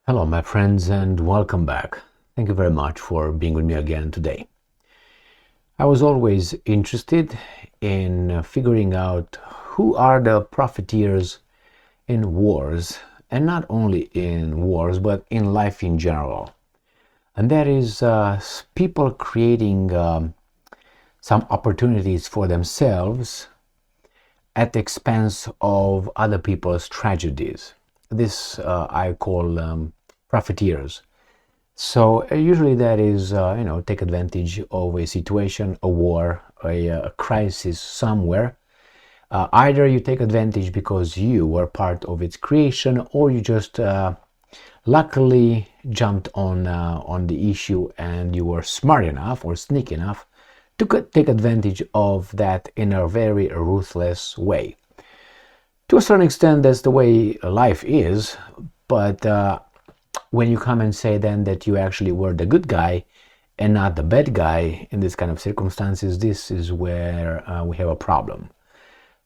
Hello, my friends, and welcome back. Thank you very much for being with me again today. I was always interested in figuring out who are the profiteers in wars, and not only in wars, but in life in general. And that is people creating some opportunities for themselves at the expense of other people's tragedies. This I call profiteers. So usually that is, take advantage of a situation, a war, a crisis somewhere. Either you take advantage because you were part of its creation, or you just luckily jumped on the issue and you were smart enough or sneaky enough to take advantage of that in a very ruthless way. To a certain extent, that's the way life is, but when you come and say then that you actually were the good guy and not the bad guy in this kind of circumstances, this is where we have a problem.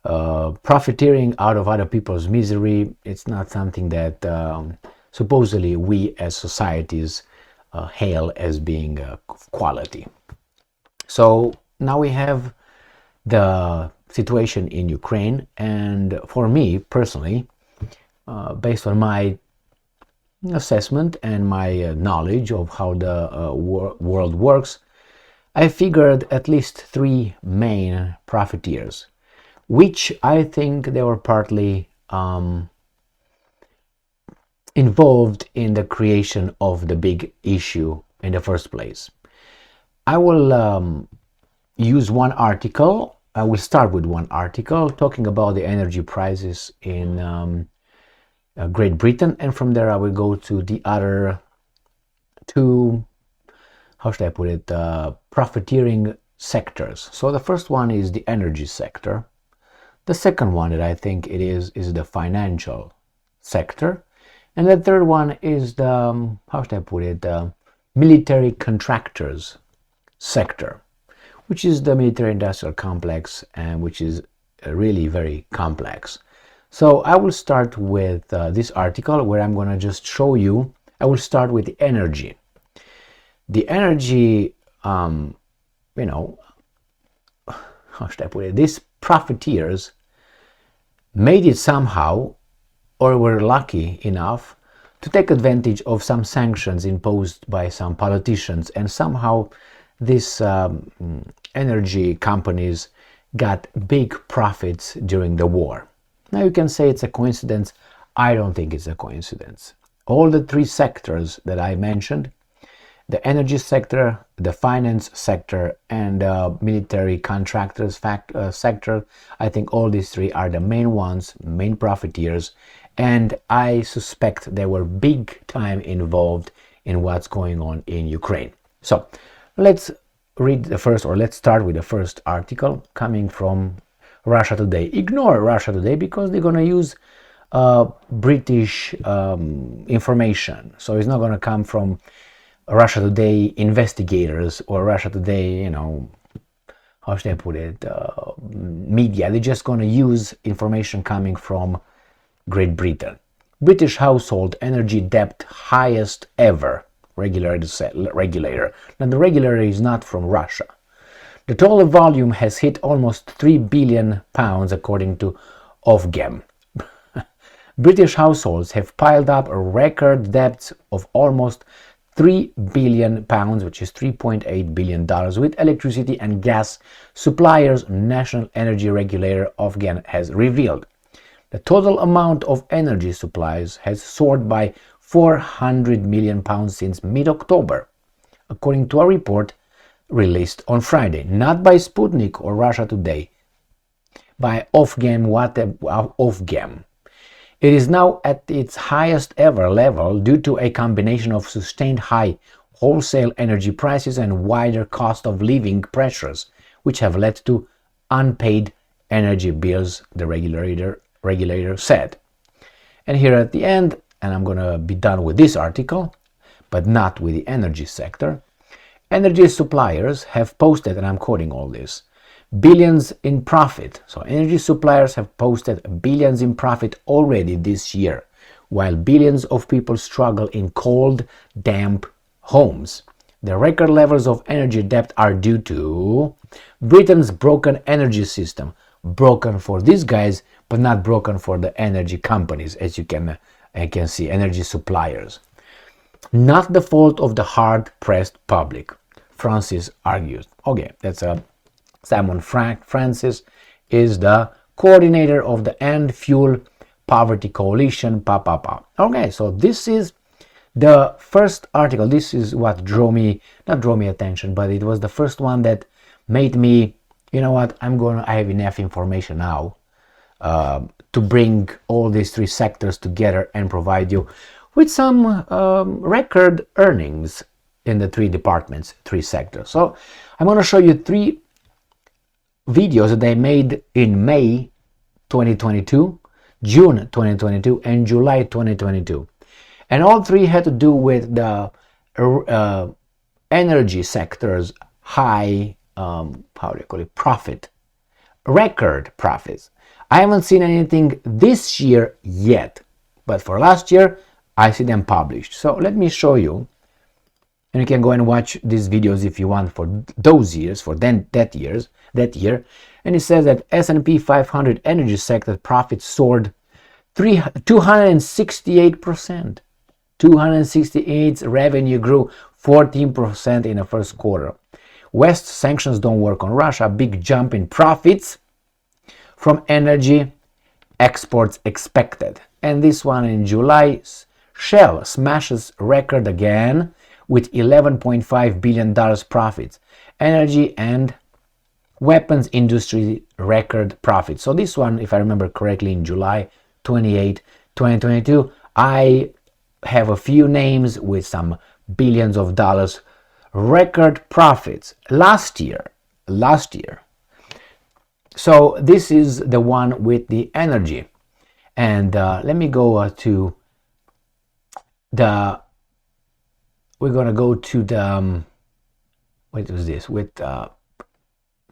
Profiteering out of other people's misery, it's not something that supposedly we as societies hail as being quality. So now we have the situation in Ukraine, and for me personally, based on my assessment and my knowledge of how the world works, I figured at least three main profiteers, which I think they were partly involved in the creation of the big issue in the first place. I will use one article. I will start with one article talking about the energy prices in Great Britain, and from there I will go to the other two, how should I put it, profiteering sectors. So the first one is the energy sector. The second one that I think it is the financial sector. And the third one is the, how should I put it, the military contractors sector, which is the military industrial complex, and which is really very complex. So I will start with this article where I'm going to just show you. I will start with the energy. The energy, how should I put it? These profiteers made it somehow, or were lucky enough to take advantage of some sanctions imposed by some politicians, and somehow these energy companies got big profits during the war. Now you can say it's a coincidence. I don't think it's a coincidence. All the three sectors that I mentioned, the energy sector, the finance sector, and the military contractors sector, I think all these three are the main ones, main profiteers, and I suspect they were big time involved in what's going on in Ukraine. So let's read the first, or let's start with the first article coming from Russia Today. Ignore Russia Today because they're going to use British information. So it's not going to come from Russia Today investigators or Russia Today, how should I put it, media. They're just going to use information coming from Great Britain. British household energy debt highest ever, regulator. Now the regulator is not from Russia. The total volume has hit almost £3 billion according to Ofgem. British households have piled up a record debts of almost £3 billion, which is $3.8 billion, with electricity and gas suppliers. National Energy Regulator Ofgem has revealed. The total amount of energy supplies has soared by £400 million since mid-October, according to a report released on Friday, not by Sputnik or Russia Today, by Ofgem. Ofgem. It is now at its highest ever level due to a combination of sustained high wholesale energy prices and wider cost of living pressures, which have led to unpaid energy bills, the regulator said. And here at the end, and I'm going to be done with this article, but not with the energy sector, energy suppliers have posted, and I'm quoting all this, billions in profit. So energy suppliers have posted billions in profit already this year, while billions of people struggle in cold, damp homes. The record levels of energy debt are due to Britain's broken energy system. Broken for these guys, but not broken for the energy companies, as you can see, energy suppliers. Not the fault of the hard-pressed public, Francis argues. Okay, that's Simon Francis is the coordinator of the End Fuel Poverty Coalition. Okay, so this is the first article. This is what not drew me attention, but it was the first one that made me, you know what, I have enough information now to bring all these three sectors together and provide you with some record earnings in the three departments, three sectors. So I'm going to show you three videos that I made in May 2022, June 2022, and July 2022. And all three had to do with the energy sector's high, record profits. I haven't seen anything this year yet, but for last year, I see them published. So let me show you, and you can go and watch these videos if you want for those years, for that year. And it says that S&P 500 energy sector profits soared 268%. 268 revenue grew 14% in the first quarter. West sanctions don't work on Russia. Big jump in profits from energy exports expected. And this one in July, Shell smashes record again with $11.5 billion profits. Energy and weapons industry record profits. So this one, if I remember correctly, in July 28, 2022, I have a few names with some billions of dollars record profits last year. So this is the one with the energy. And let me go to the, we're going to go to the, what was this, with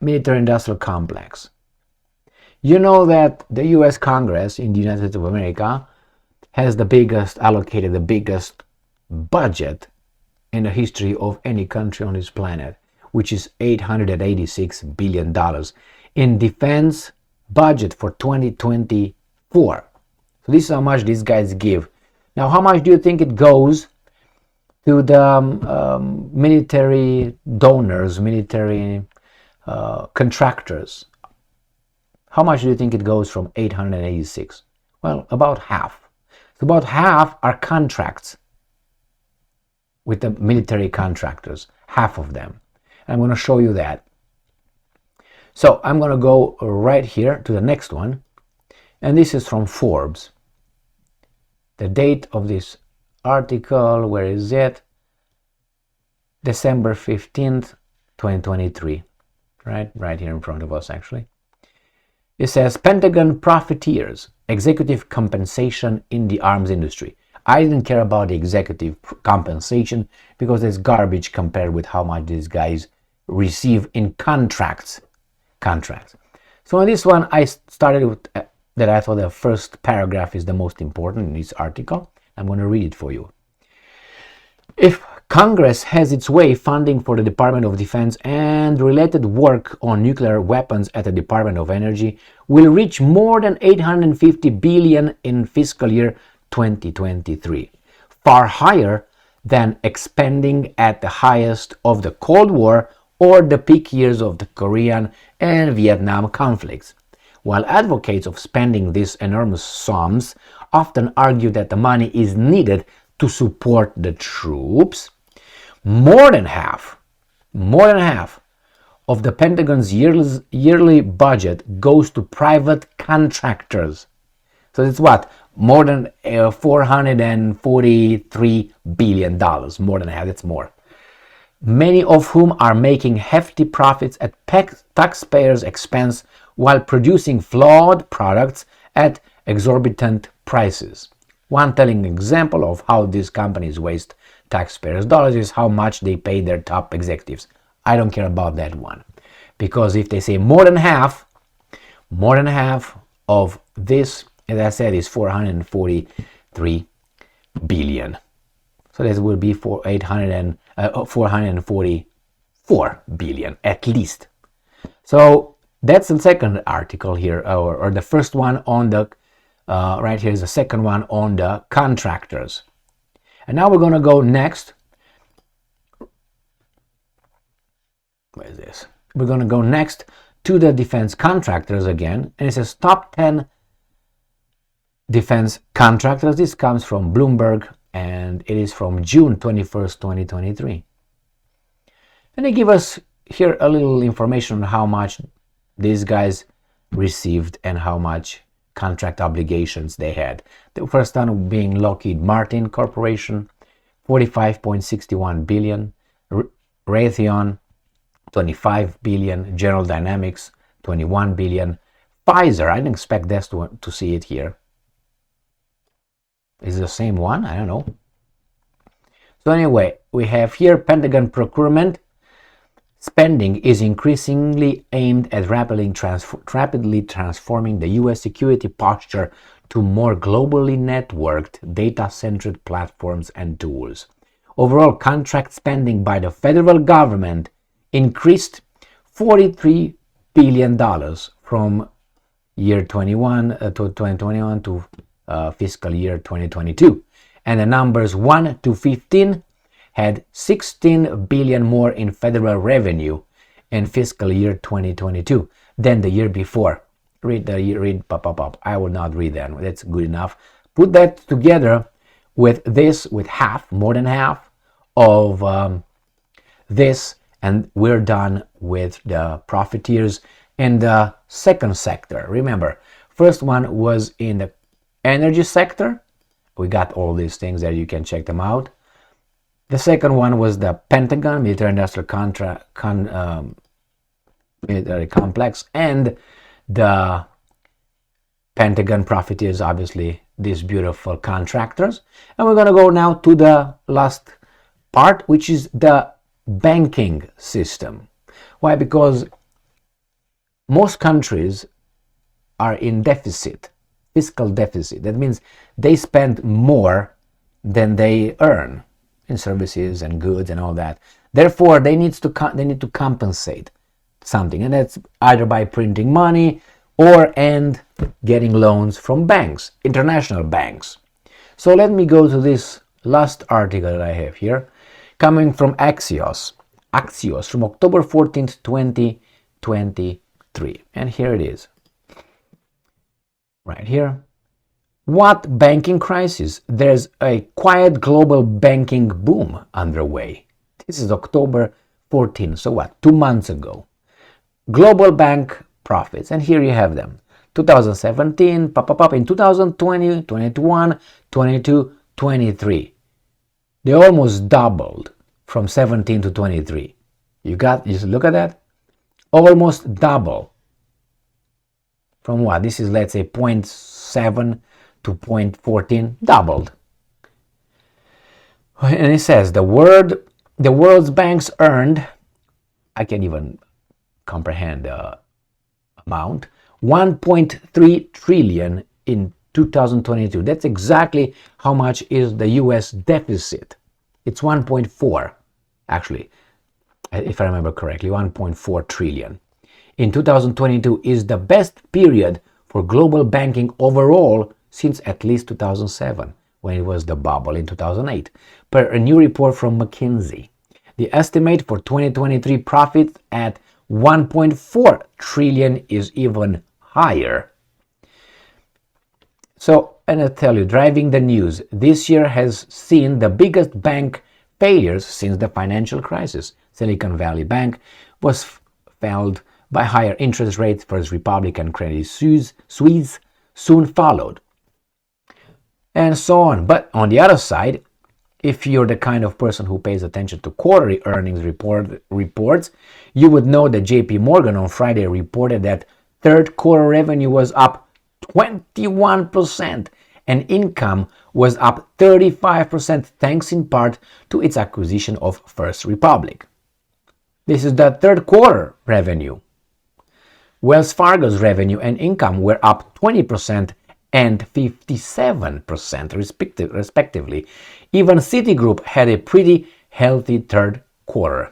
military industrial complex. You know that the US Congress in the United States of America has allocated the biggest budget in the history of any country on this planet, which is $886 billion in defense budget for 2024. So this is how much these guys give. Now, how much do you think it goes to the military donors, military contractors? How much do you think it goes from 886? Well, about half. So about half are contracts with the military contractors, half of them. And I'm going to show you that. So I'm going to go right here to the next one. And this is from Forbes. The date of this article, where is it? December 15th, 2023. Right here in front of us, actually. It says, Pentagon profiteers, executive compensation in the arms industry. I didn't care about the executive compensation because it's garbage compared with how much these guys receive in contracts. So on this one, I started with that I thought the first paragraph is the most important in this article. I'm going to read it for you. If Congress has its way, funding for the Department of Defense and related work on nuclear weapons at the Department of Energy will reach more than $850 billion in fiscal year 2023, far higher than expending at the highest of the Cold War or the peak years of the Korean and Vietnam conflicts. While advocates of spending these enormous sums often argue that the money is needed to support the troops, more than half of the Pentagon's yearly budget goes to private contractors. So it's what? More than $443 billion. More than half, that's more. Many of whom are making hefty profits at taxpayers' expense while producing flawed products at exorbitant prices. One telling example of how these companies waste taxpayers' dollars is how much they pay their top executives. I don't care about that one. Because if they say more than half of this, as I said, is $443 billion. So this will be for 444 billion at least. So that's the second article here, or the first one on the right here is the second one on the contractors. And now we're going to go next. Where is this? We're going to go next to the defense contractors again, and it says top 10 defense contractors. This comes from Bloomberg, and it is from June 21st, 2023. And they give us here a little information on how much these guys received and how much contract obligations they had. The first one being Lockheed Martin Corporation, 45.61 billion, Raytheon, 25 billion, General Dynamics, 21 billion, Pfizer, I didn't expect this to see it here. Is it the same one? I don't know. So anyway, we have here Pentagon procurement. Spending is increasingly aimed at rapidly transforming the U.S. security posture to more globally networked, data-centric platforms and tools. Overall contract spending by the federal government increased $43 billion from year 2021 to fiscal year 2022. And the numbers 1 to 15 had 16 billion more in federal revenue in fiscal year 2022 than the year before. Read. I will not read that. That's good enough. Put that together with this, with more than half of this, and we're done with the profiteers in the second sector. Remember, first one was in the energy sector. We got all these things there. You can check them out. The second one was the Pentagon, military industrial military complex, and the Pentagon profiteers, obviously, these beautiful contractors. And we're going to go now to the last part, which is the banking system. Why? Because most countries are in deficit, fiscal deficit. That means they spend more than they earn in services and goods and all that. Therefore, they need to compensate something, and that's either by printing money and getting loans from banks, international banks. So let me go to this last article that I have here, coming from Axios from October 14th, 2023. And here it is. Right here. What banking crisis? There's a quiet global banking boom underway. This is October 14, so what? 2 months ago. Global bank profits, and here you have them. 2017, in 2020, 21, 22, 23. They almost doubled from 17 to 23. You just look at that. Almost double. From what? This is, let's say, 0.7 to 0.14, doubled. And it says the world's banks earned, I can't even comprehend the amount, 1.3 trillion in 2022. That's exactly how much is the US deficit. It's 1.4, actually, if I remember correctly, 1.4 trillion. In 2022 is the best period for global banking overall since at least 2007, when it was the bubble in 2008, per a new report from McKinsey. The estimate for 2023 profits at 1.4 trillion is even higher. So, and I tell you, driving the news, this year has seen the biggest bank failures since the financial crisis. Silicon Valley Bank was felled by higher interest rates. First Republic and Credit Suisse soon followed, and so on. But on the other side, if you're the kind of person who pays attention to quarterly earnings reports, you would know that JP Morgan on Friday reported that third quarter revenue was up 21% and income was up 35%, thanks in part to its acquisition of First Republic. This is the third quarter revenue. Wells Fargo's revenue and income were up 20% and 57% respectively. Even Citigroup had a pretty healthy third quarter.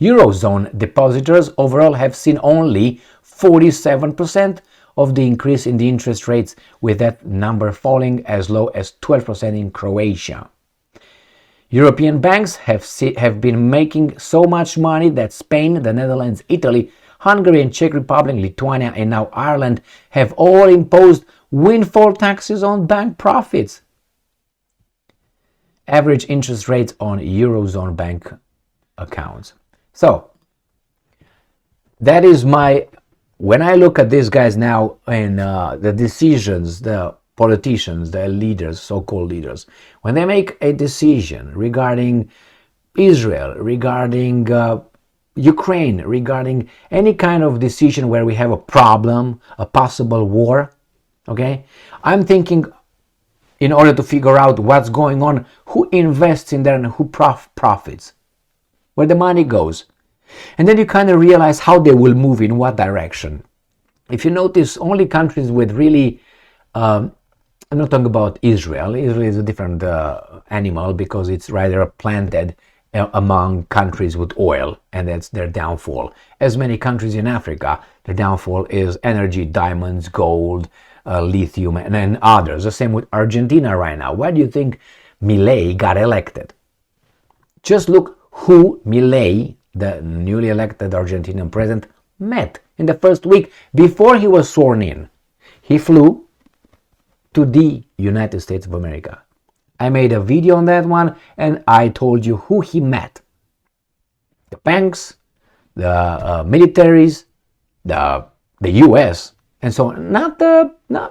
Eurozone depositors overall have seen only 47% of the increase in the interest rates, with that number falling as low as 12% in Croatia. European banks have been making so much money that Spain, the Netherlands, Italy, Hungary and Czech Republic, Lithuania and now Ireland have all imposed windfall taxes on bank profits. Average interest rates on Eurozone bank accounts. So, that is when I look at these guys now and the decisions, the politicians, the leaders, so-called leaders, when they make a decision regarding Israel, regarding Ukraine, regarding any kind of decision where we have a problem, a possible war, okay, I'm thinking, in order to figure out what's going on, who invests in there and who profits, where the money goes. And then you kind of realize how they will move, in what direction. If you notice, only countries with really, I'm not talking about Israel. Israel is a different animal, because it's rather planted among countries with oil, and that's their downfall. As many countries in Africa, their downfall is energy, diamonds, gold, lithium, and others. The same with Argentina right now. Why do you think Milei got elected? Just look who Milei, the newly elected Argentinian president, met in the first week before he was sworn in. He flew to the United States of America. I made a video on that one, and I told you who he met. The banks, the militaries, the US, and so on.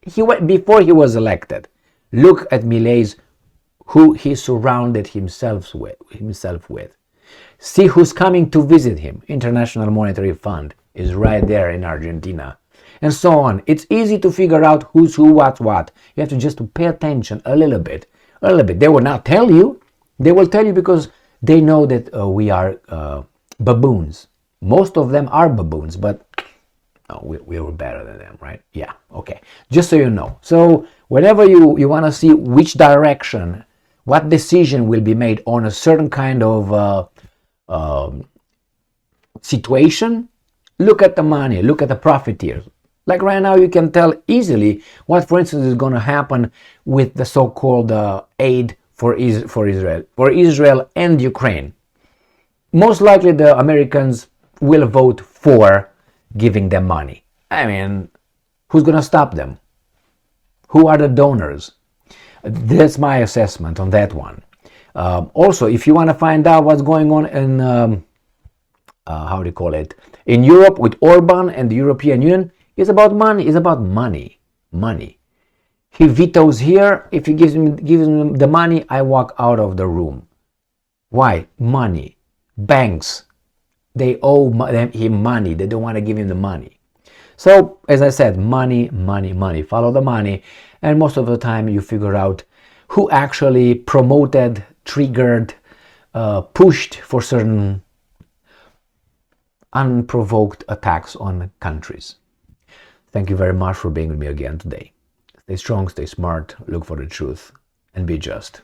He went before he was elected. Look at Milei's, who he surrounded himself with. See who's coming to visit him. International Monetary Fund is right there in Argentina. And so on. It's easy to figure out who's who, what's what. You have to just pay attention a little bit. They will not tell you. They will tell you because they know that we are baboons. Most of them are baboons, but we were better than them, right? Yeah, okay. Just so you know. So whenever you want to see which direction, what decision will be made on a certain kind of situation, look at the money, look at the profiteers. Like right now, you can tell easily what, for instance, is going to happen with the so-called aid for Israel and Ukraine. Most likely, the Americans will vote for giving them money. I mean, who's going to stop them? Who are the donors? That's my assessment on that one. Also, if you want to find out what's going on in in Europe with Orban and the European Union, it's about money. It's about money. Money. He vetoes here. If he gives me the money, I walk out of the room. Why? Money. Banks, they owe him money. They don't want to give him the money. So, as I said, money, money, money. Follow the money. And most of the time you figure out who actually promoted, triggered, pushed for certain unprovoked attacks on countries. Thank you very much for being with me again today. Stay strong, stay smart, look for the truth, and be just.